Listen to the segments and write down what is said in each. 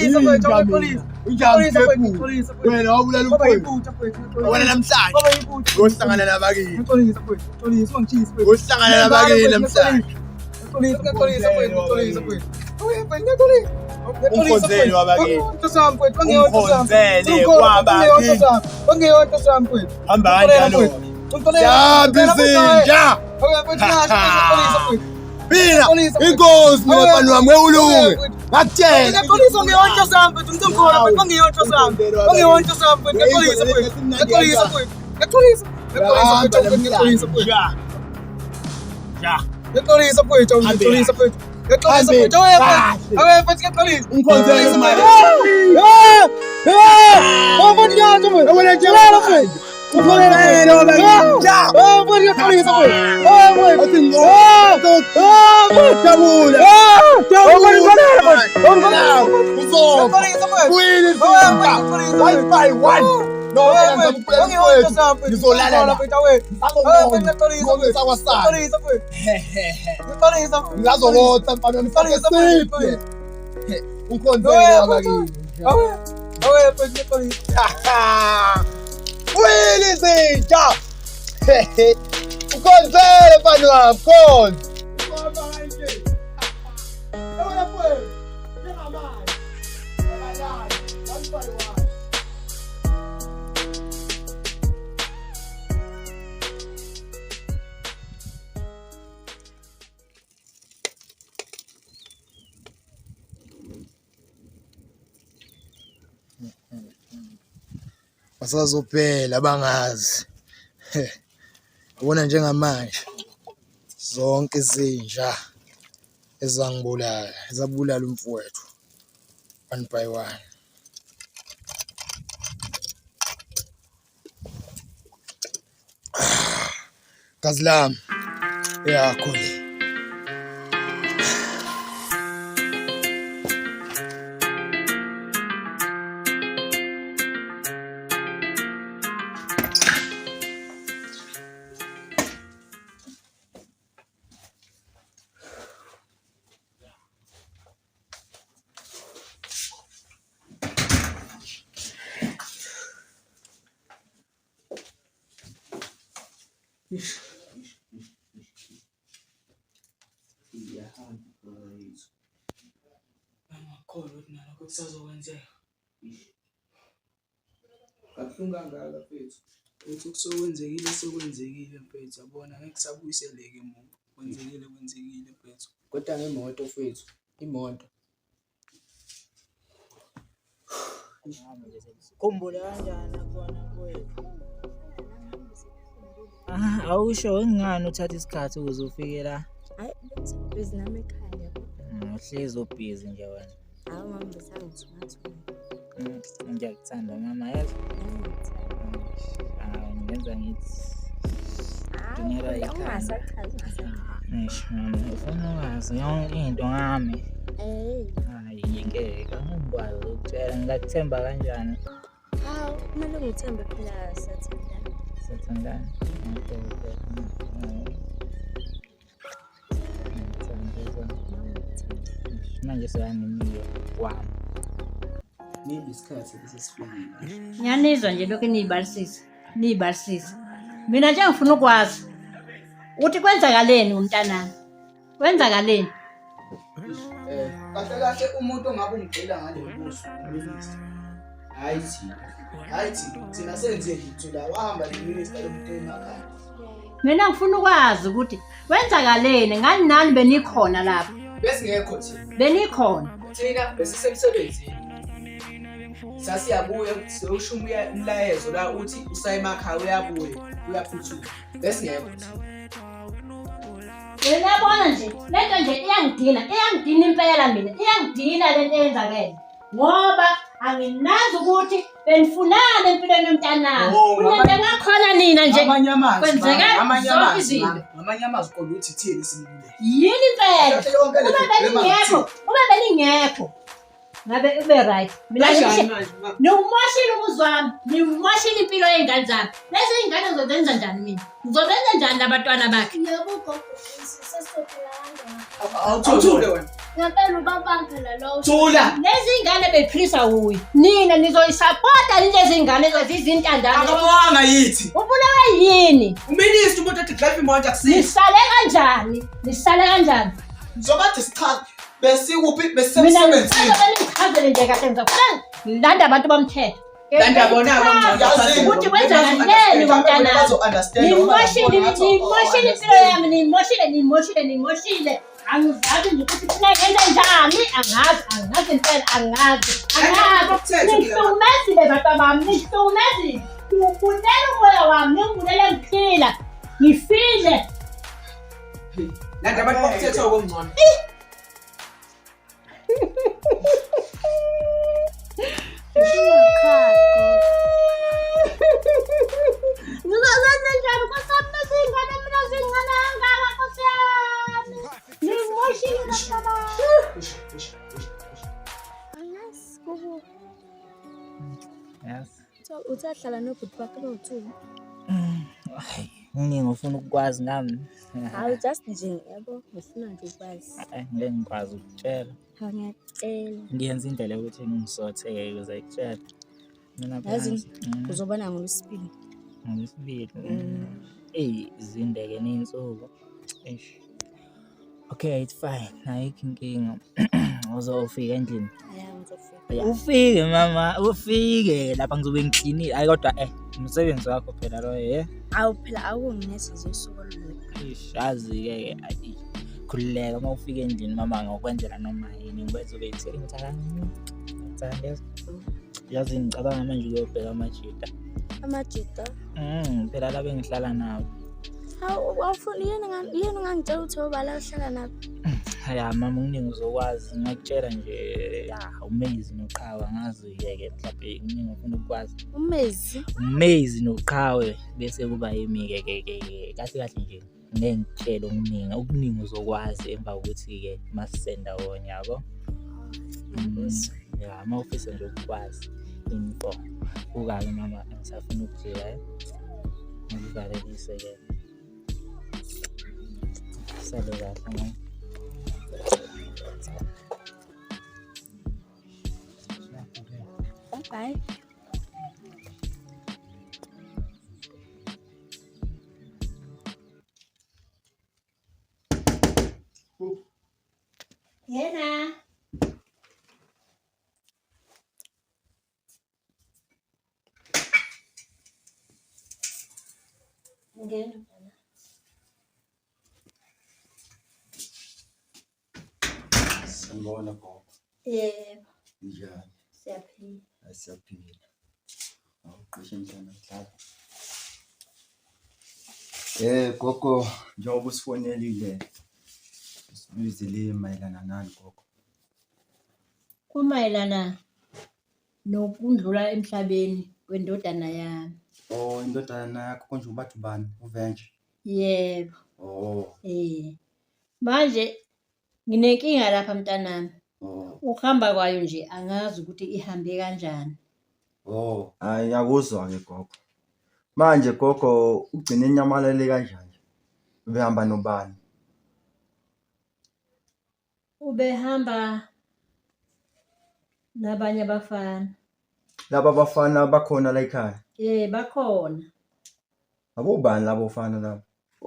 Polisi mfethu, polisi. Polisi. Wena wabulala umfowethu. Wena namhlanje. Uyohlangana nabakini. Polisi mfethu. Polisi ungitshisi mfethu. Uyohlangana nabakini namhlanje. Polisi mfethu. Polisi. Umkhonzeli wabakini. Umkhonzeli wabakini. Hamba kanjalo. Hamba izinja. Mina inkosi mina bani wami weulunge. Ngakutshela. Polisi ongeyonto sami mfethu, ngizongkhona mfethu, ongeyonto sami. Ongeyonto sami mfethu, ngepolisi mfethu. Ngepolisi mfethu. Ngepolisi. Ngepolisi mfethu. Ja. Ngepolisi mfethu, ngepolisi mfethu. Ngepolisi mfethu. Awe mfethu ngepolisi. Umkhonzeli mali. Mfethu yazo mfethu. Wena njalo mfethu. Umkhonzeli wabakini. Ja. Mfethu ngepolisi mfethu. Athi ngo. Jabula. Uzoba. Wini izinja. Wi-Fi 1. No, ngizolala. Ngazokotha mfana mfana siphe. Umkhonzeli wabakini. Wini izinja. Umkhonzeli mfana wami, khonza. Basazophela bangazi. Ubona njengamanje zonke izinja ezangibulala, ezabulala umfowethu one by one. Gazi lami yakho le. Angakholwa ukuthi nalokho kusazokwenzeka. Kabuhlungu kangaka mfethu. Ethi kusokwenzekile sekwenzekile mfethu, yabona ngeke sabuyiseleke emuva. Kwenzekile mfethu. Kodwa ngemoto mfethu, imoto. Khumbula kanjani akubona mfowethu? Awusho ngingani uthatha isikhathi ukuze ufike la? Hayi, busy nami ekhaya. Uhlezi ubhizi nje wena. Hawu mama besangithumathuma. Ngiyakuthanda mama yazi. Ngenza ngithi ngiyela ikhaya. Ngisho ufuna ukwazi yonke into ngami. Hayi ngeke ngikwazi ukutshela ngakuthemba kanjani. Hawu, kumele ngithembe phela sathandana. Sathandana. Manje seyanimiyo wami. Nini isikhathi lesisifikile. Ngiyanizwa nje lokho niyibalisisa. Mina nje ngifuna ukwazi ukuthi kwenzakaleni umntanami. Kwenzakaleni? Kahle umuntu ongabe ungicela ngale mbuso uMinista. Hayi thina senze litho la wahamba leMinista lomuntu emakhaya. Mina ngifuna ukwazi ukuthi kwenzakaleni ngani nani benikhona lapha. Besingekho thina. Benikhona. Thina besisemsebenzini. Sasiyabuya siyoshumbula umlayezo la uthi usayemakhaya uyabuya uyaphuthuma. Besingekho thina. Uyabona nje lento nje iyangidina impela mina iyangidina lento eyenzakele ngoba anginazi ukuthi benifunana empilweni yomntanami kunento ngakhona nina nje kwenzeka zonke izinto ngamanye amazwi kodwa uthi thini simbule yini impela uma beningekho ngabe ube right. Mina Kanjani manje mama? niwumoshile umuzi wami, niwumoshile impilo yey'ngane zami. Lezi y'ngane ngizozenza njani mina? Ngizobenza njani labantwana bakhe? Yebo gogo, sesizophila kanjani? Awuthule wena. Ngempela ubabankela lo. Thula. Lezi y'ngane beyiphilisa wuyi. Nina nizoyisapota lezi y'ngane ezizintandane. Akabonga yithi. Ubulawe yini? Uminister umuntu ethi drive imoto akusizi. Nisale kanjani? Nisale kanjani? Ngizobathi sichaze besikuphi Mina besemsebenzini. ngichazele nje kahle ngizofuna ngilanda abantu bomthetho. Landa bona abangcwadi. Ukuthi kwenzakaleni ngomntana. Nimoshile impilo yami, nimoshile. Angizazi nje ukuthi funa ngenze njani, angazi impela, angazi. Nihlukumezile bantu bami, nihlukumezile. Ngibulele umoya wami, ngibulele ngiphila, ngifile. Landa abantu bomthetho okungcono. Ngizozenza njani nkosami nezingane mina zingane kangaka nkosi yami? Nimoshile bantu bami. Angazi gogo. Yes. So uthahlala nobhuti bakho lo2. Hayi, ngeke ngifuna ukwazi ngami. Hawu just nje yabo, ngifuna nje ukwazi. Ngeke ngikwazi ukutshela. Ha ngiyacela. Ngiyenza indlela ukuthi ngisotheke ukuze ngikutshele. Mina Yazi uzobona ngolesibili. Ngolesibili. Zindeke ney'nsuku. Eish. Okay, it's fine. Ayikho inkinga. Uzofika endlini. Aya ngizofika. Ufike mama, ufike lapha ngizobe ngiklinile. Hayi kodwa umsebenzi wakho phela lo Awu phela akunginesi nje usuku olulodwa. Eish, yazi-ke khululeka uma ufika endlini mama ngokwenzela noma yini ngikwenza ube yithele ngithanda. Yazi ngicabanga manje ukuyobheka amajita. Amajita. Phela la bengihlala nawo. Hawu awufuni yena ngangitshela ukuthi obala uhlala nabo. Ya mama uningi uzokwazi ngakutshela nje umezi noqhawe ngazi-ke mhlawumbe uningi ufuna ukwazi. Umezi noqhawe bese kuba yimi-ke kahle nje ngeke ngikutshele okuningi uzokwazi emva kokuthi-ke masisenda wonye yabo. Ya uma ufisa nje ukukwazi info uka-ke mama ngisafuna ukujika ngikuvalelise-ke sale kahle mama. Bye. Yena. Ngena. Sanibona gogo. Yebo, Njani? siyaphila. Asiyaphila. Awuqishe mntana dlala. Gogo, njengoba usifonelile sibizile mayelana nani gogo? Kumayelana nokundlula emhlabeni kwendodana yami. Oh, indodana yakho konje ubathi bani? Uvenje? Yebo. Oh. Manje nginenkinga lapha mntanami. Oh. Ukuhamba kwayo nje angazi ukuthi ihambe kanjani. Oh, hayi yakuzwa ke gogo. Manje gogo ugcine inyamalele kanjani? Ubehamba nobani? Ubehamba nabanye abafana. Laba abafana bakhona la ekhaya? Bakhona. Abobani labo bafana labo?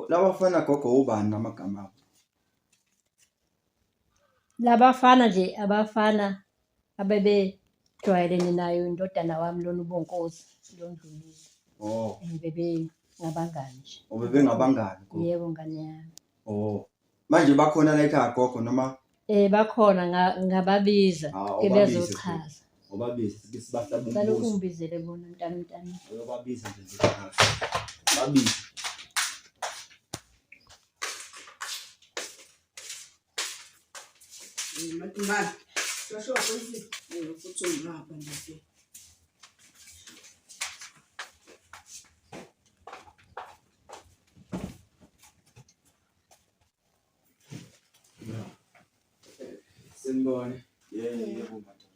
Laba bafana gogo ubani namagama abo? Labafana nje abafana abebejwayelene nayo indodana wami lona uBonkosi londlulile. Oh. Bebe ngabangani nje. Obebe ngabangani gogo? Yebo ngane yami. Oh. Manje bakhona la ekhaya gogo noma? Bakhona ngababiza ke bezochaza. Obabiza sibahlaba umbuzo. Balo kumbizele bona mntana. Obabiza nje. Babiza. Mati, shosho kwenzi. Futhi ngapha nje. Sanibona. Yebo madam.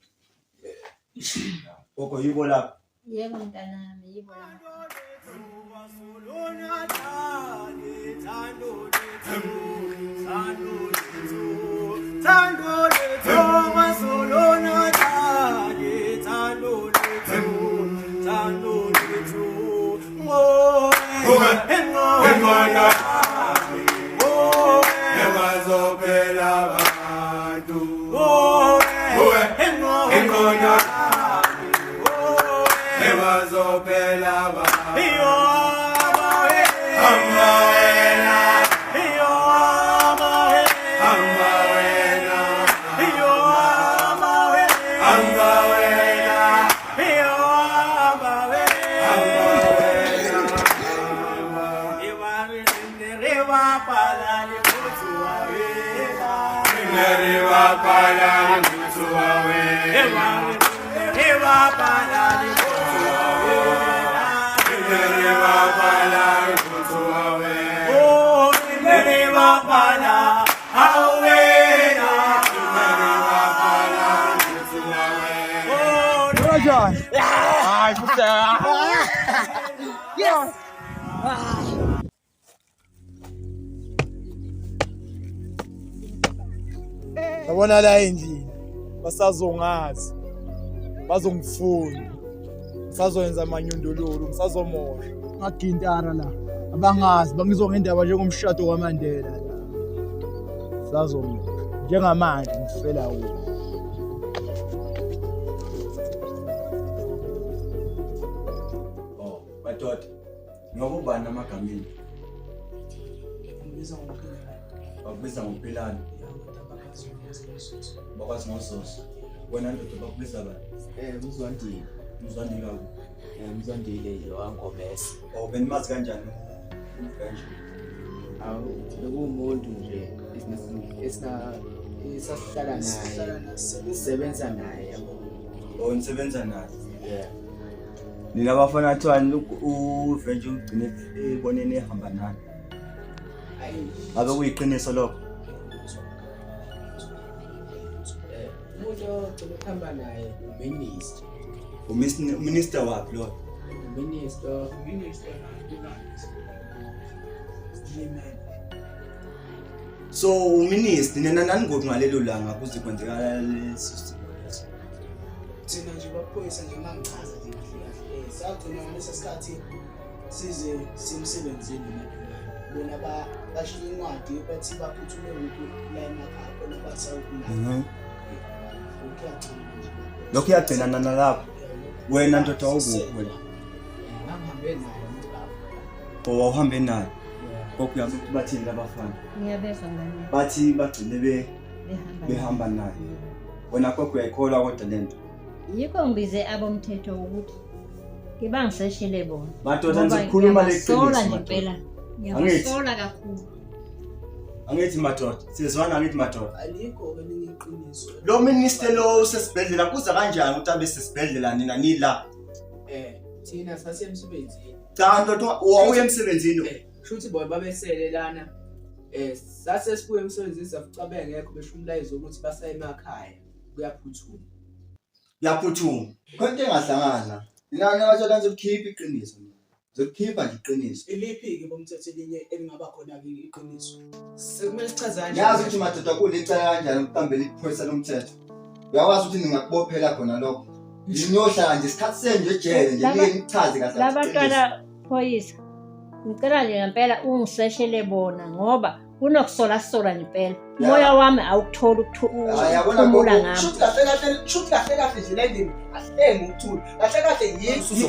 Gogo yibo lapho. Yebo mntanami, yibo lapho. Yabona la endlini basazongazi bazongifuna ngisazoyenza amanyundululu ngisazomosha ngagintara la abangazi bangizongendaba njengomshado kwaMandela la sazomosha njengamanje ngifela kuwo. Oh, madoda. Ngiyokubani namagamini. Bakubiza ngoPhilani. Bakwazi ngososo. Wena ndoda bakubiza bani? Mzwandile. Mzwandile kabi. Mzwandile nje wangomesa. Oh, benimazi kanjani? Kanje. Awu, bekuwumuntu nje esasihlala naye, sisebenza naye yabo. Oh, nisebenza naye. Yeah. Nina bafana athwani uvenje ugcine ebonene ehamba nani. Abe kuyiqiniso lokho. Umuntu ogcina ukuhamba naye uminister. Uminister waphi lo? Minister. So uminister nina nani ngokungalelo langa kuze kwenzeka lesi. Thina nje baphoyisa nje mangichaza nje kahle. Sagcina ngaleso sikhathi size simsebenzini bona bashiya incwadi bathi baphuthume umuntu la emakhaya bona basawukuna. Lokho yagcina nalapho. Wena ndoda awubuki wena. Ngihambe naye lapho. Wawuhambe naye. Kokho yazi ukuthi bathini labafana. Ngiyabezwa ngani. Bathi bagcine behamba naye. Wena kokho uyayikholwa kodwa lento. Yikho ngibize abomthetho ukuthi ngibangiseshele bona. Madoda ngikhuluma leqiniso. Sola nje impela. Ngiyasola kakhulu. Angithi madoda, sizwana angithi madoda. Alikho kelinye iqiniso. Lo minister lo usesibhedlela kuza kanjani ukuthi abe sesibhedlela nina nila? Thina sasemsebenzini. Cha ndoda wawuye emsebenzini. Shuthi boy babesele lana. Sase sibuye emsebenzini safucabe ngekho besho umlayezo ukuthi basaya emakhaya kuyaphuthuma. Yaphuthuma. Konke engahlangana. Nina abathola nje ukukhipha iqiniso. Zokukhipha nje iqiniso. Iliphi ke bomthetho elinye elingaba khona ke iqiniso? Sekumele sichazane. Yazi ukuthi madoda kulicala kanjani ukuqambela iphoyisa lomthetho. Uyakwazi ukuthi ningakubophela khona lokho. Ninyohlala nje isikhathi senje ejele nje nichaze kahle. Labantwana phoyisa. Ngicela nje ngempela ungiseshele bona ngoba kunokusola sola impela. Moya wami awukuthola ukuthula ngami. Shuthi kahle nje lendini ahlenge ukuthula. Kahle kahle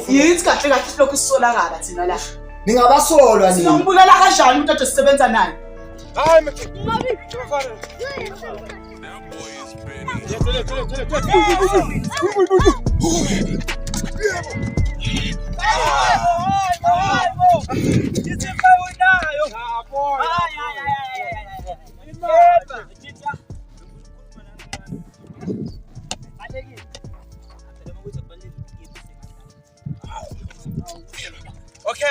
yithi kahle silokhu sisolakala thina la. Ningabasolwa nini? Sizombulala kanjani umuntu othi sisebenza naye? Hayi mfethu. Ngifana. Okay.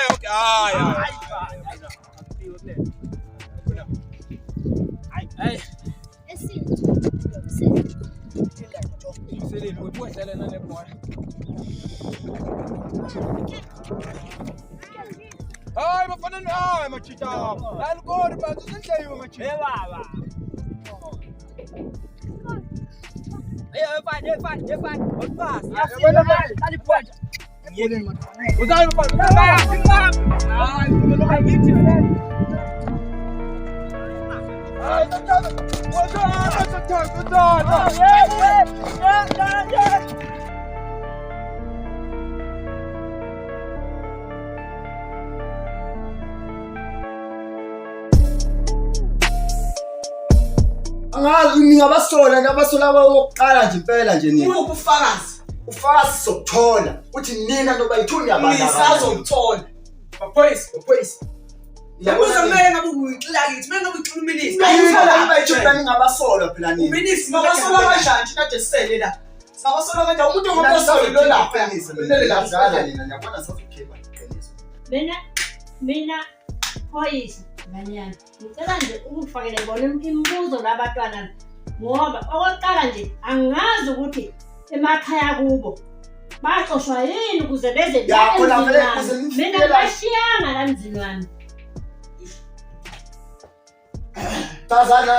ukwedlelana nebhola. Hayi bafana hayi machita. Alukoni manje sendleyiwe machita. Baba. Fine. Olfas. Yabona manje. Aliphoja. Uzalo mfana. Hayi, lo ngithi mina. Hayi, tatana. Angazi ningabasola nabasola bokuqala nje impela nje nini. Ubufakazi. Ufakazi sokuthola. Uthi nina noba yithuni abantu Ngisazokuthola. Baphoyisa. Yabuza mina ngabe uyixila kithi, mina ngabe uxila uminister. Ayithola abayithula ningabasola phela nini. Uminister mabasola kanjani thina kade sisele la. Sabasola kanjani umuntu ongabasola lo lapha. Lele la dlala nina ngiyabona sazokhipha iqiniso. Mina Phoyisa nganyana. Ngicela nje ukufakele bona imibuzo labantwana ngoba okokuqala nje angazi ukuthi emakhaya kubo baxoshwa yini ukuze beze la emzini. Mina bashiyanga la emzini wami. Tazana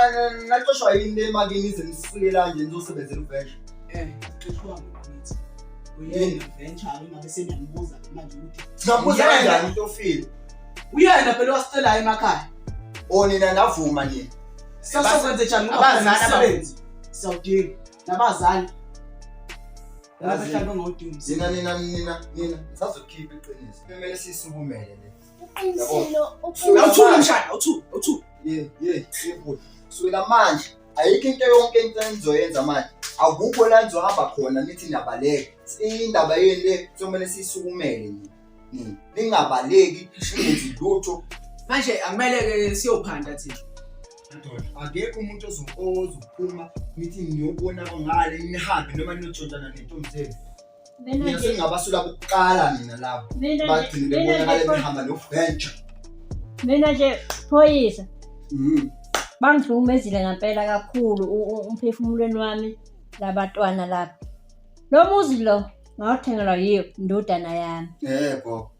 naxoshwa yini emakini izenisukela nje nizosebenzela uventure. Xoshwa ngithi. Uyena venture ngabe seniyambuza manje ukuthi Singambuza kanjani into ofile? uyena phela wasitela emakhaya. Nina navuma nini. Sasokwenze njani abasebenzi? Sawudinga nabazali. Abahlala ngawudinga. Nina ngisazokhipha iqiniso. Kumele sisukumele le. Uqinisilo Awuthula mshana, awuthula. Yebo. Sukela manje ayikho into yonke into enizoyenza manje. Akukho la nizohamba khona nithi nabaleka. Indaba yeni le kumele sisukumele nini. Ningabaleki ningenzi lutho. Manje akumele siyophanda thina. Akekho umuntu ozophuma nithi niyobona ngale nihambe noma ninotshontana nentombi zenu. Mina singabasula bokuqala nina lapho. Bathi nibona ngale nihamba noventure. Mina nje Phoyisa. Bangihlukumezile ngempela kakhulu umphefumulweni wami labantwana lapha. Lo muzi lo ngawuthengelwa yiyo indodana yami. Yebo.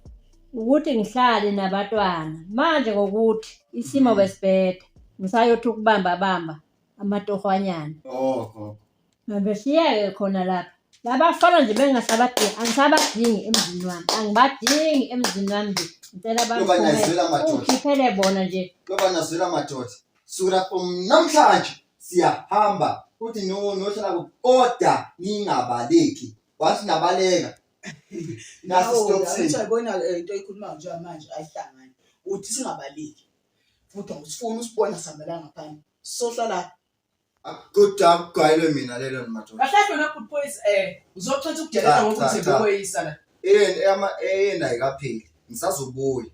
Ukuthi ngihlale nabantwana. Manje ngokuthi isimo besibhedda. Ngisayothi ukubamba amatohwanyana. Ngabe siyeke khona lapha. Labafana nje bengasabadingi, angisabadingi emzini wami. Angibadingi emzini wami nje. Ngicela abantu ukhiphele bona nje. Ngoba nazwela madoda. Sura namhlanje siyahamba. Uthi nohlala kodwa ningabaleki. Wathi nabaleka. Nasi stop Uthi ayibona into eyikhuluma nje manje ayihlangani. Uthi singabaleki. Futhi usifuna usibona sambela ngaphandle. Sohlala Akuda ukugayelwe mina lelo madoda. kahle wena good boys uzothatha ukudeleta ngokuthi Phoyisa la. Yena ayikapheli. Ngisazobuya.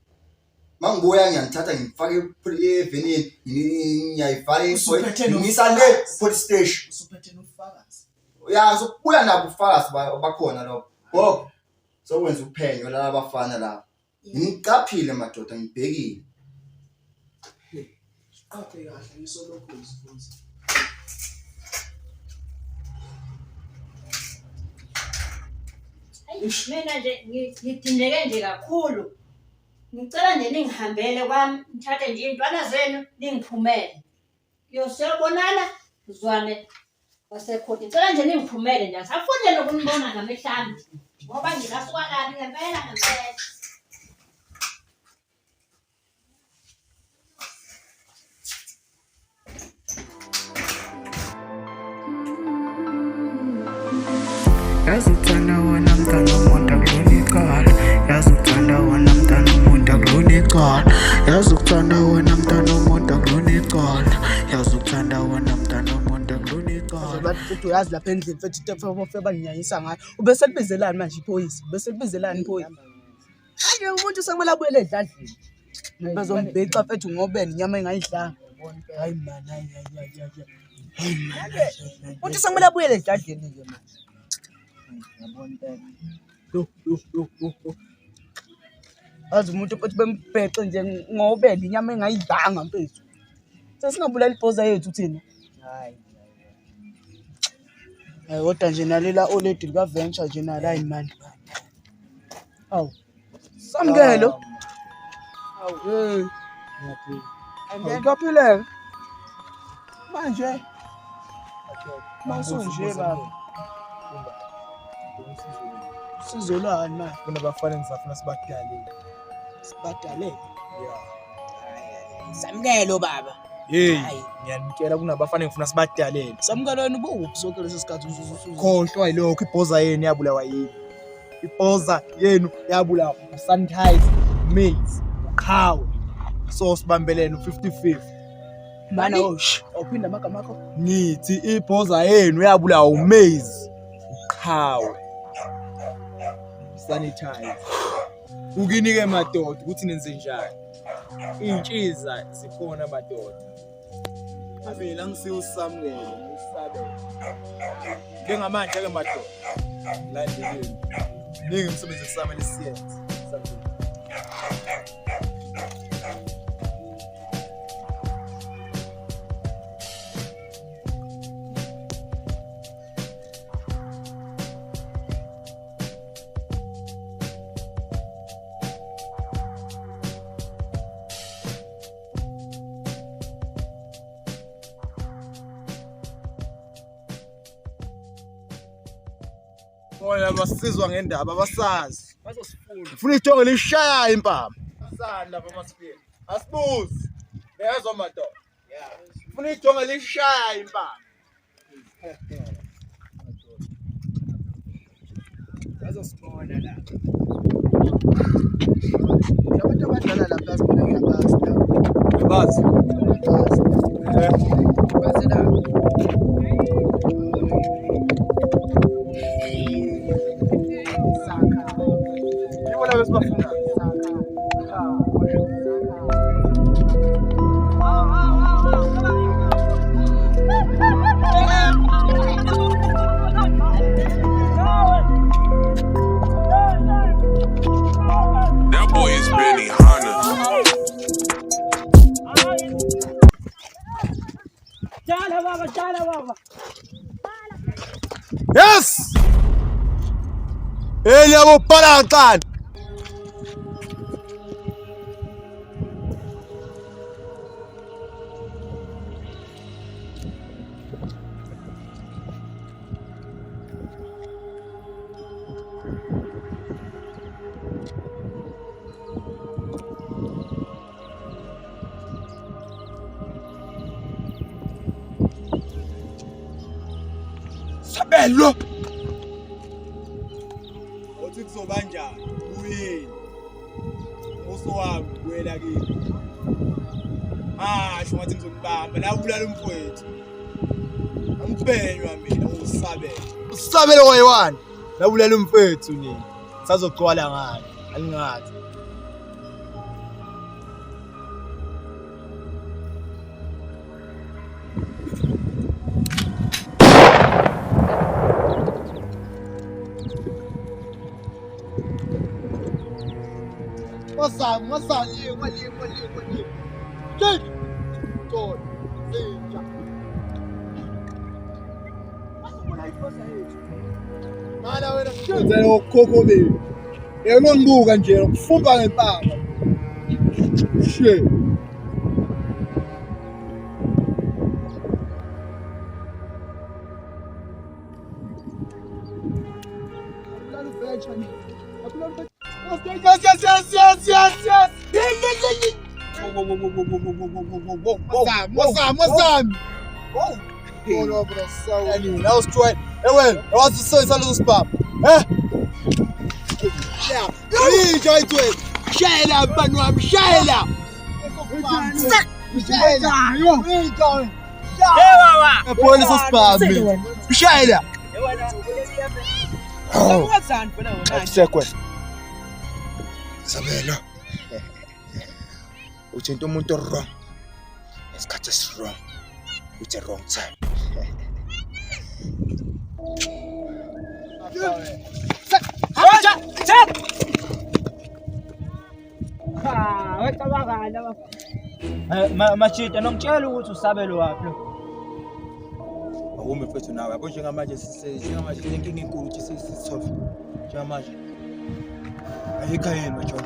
Mangibuya ngiyanithatha ngifake evenini ngiyayivala ngisa le police station. Usuphethe nofakazi. Uyazokubuya nabo ufakazi bakhona lapho. Bob sokwenza uphenyo la abafana lapho. Ngicaphile madoda ngibhekile. Qaphe kahle ngisolokho usifuza. Mina nje ngidindeke nje kakhulu. Ngicela nje ningihambele kwami, ngithathe nje izintwana zenu ningiphumele. Yosebonana zwane wasekhoti. Ngicela nje ningiphumele nje. Asafundele nokunibona ngamehlami. Ngoba ngilasuka kabi ngempela. Yazuthanda wena mntana umuntu akulona icala. Yazuthanda wena mntana umuntu akulona icala. Yazuthanda wena mntana umuntu akulona icala. Yazuthanda wena mntana umuntu akulona icala. Bathi futhi uyazi lapha endlini futhi tefe banyanyisa ngayo. Ubese libizelani manje Phoyisa? Ubese libizelani Phoyisa? Anje umuntu sekumele abuyele edladleni. Bazombhexa mfethu ngobeni inyama engayidlanga. Hayi man, hayi. Uthi sekumele abuyele edladleni nje manje. Azi umuntu futhi bembhexe nje ngobeni inyama engayidlanga mfethu. Sesingabulala ibhoza yethu thina. Hayi. Kodwa nje nalela oledi lika-venture nje nala imali. Awu. Samkelo. Awu. Ngiyaphilela. Manje. Masonje baba. Sizolani manje? Kunabafana engisafuna sibadalele. Sibadalele. Samkelo baba. Hey, ngiyanikela kunabafana engifuna sibadalele. Samkelo wena ubuphi sonke lesi sikhathi Khohlwa yilokho ibhoza yenu yabulawa yini? Ibhoza yenu yabulawa uSanitize, Maze, uQhawe. So sibambelene u50-50. Mana awuphinda amagama akho. Nithi ibhoza yenu yabulawa uMaze, uQhawe. Sanitize. Ukinike madoda ukuthi nenze njani? Intshiza sikhona madoda. Abela ngisiusamukele, ngisabe. Njengamanje ke madoda. Landeleni. Ningi umsebenzi kusama lesiyenze. Bona basizwa ngendaba abasazi. Bazosifunda. Ufuna ijongo lishaya impama. Asanda lapha masifika. Asibuzi. Uyezwa madoda. Yeah. Ufuna ijongo lishaya impama. Bazosifunda la. Abantu abadala lapha sibona ngiyabazi la. Bazi. Bazi la. Ibona besibafuna. That boy is Benny Hanna. Jala baba. Yes! Yabo para kan. Sabelo. Othi kuzobanjani? Uyini? Uso wami wela kimi. Asho ngathi ngizokubamba la ubulala umfowethu. Angibhenywa mina usabelo. Usabelo wayiwani? La ubulala umfowethu nini? Sazogcwala ngani? Alingathi. Masali, wali. Take! God, Zinja. Nala wena ngizela okhokho benu. Yena ngibuka nje ukufumba ngempama. She. Yes. What's up? Oh, bro, so that was trying. Hey, well, I was so it's a little spam. Eh? Yeah. You try to it. Shaila, Banwam, Shaila. Shaila. The police is spam me. Shaila. Oh. Second. Sabelo. Uchento umuntu wrong. Isikhathi is wrong. With the wrong time. Machita nongitshela ukuthi usabelo waphi lo. awume mfethu nawe yabo njengamanje sinenkinga enkulu ukuthi sisolve njengamanje ayikho yini maJohn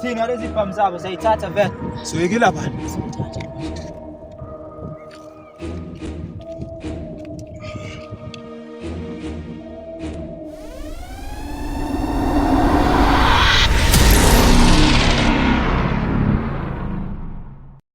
Thina lezi bhamu zabo sayithatha vele soyekela bani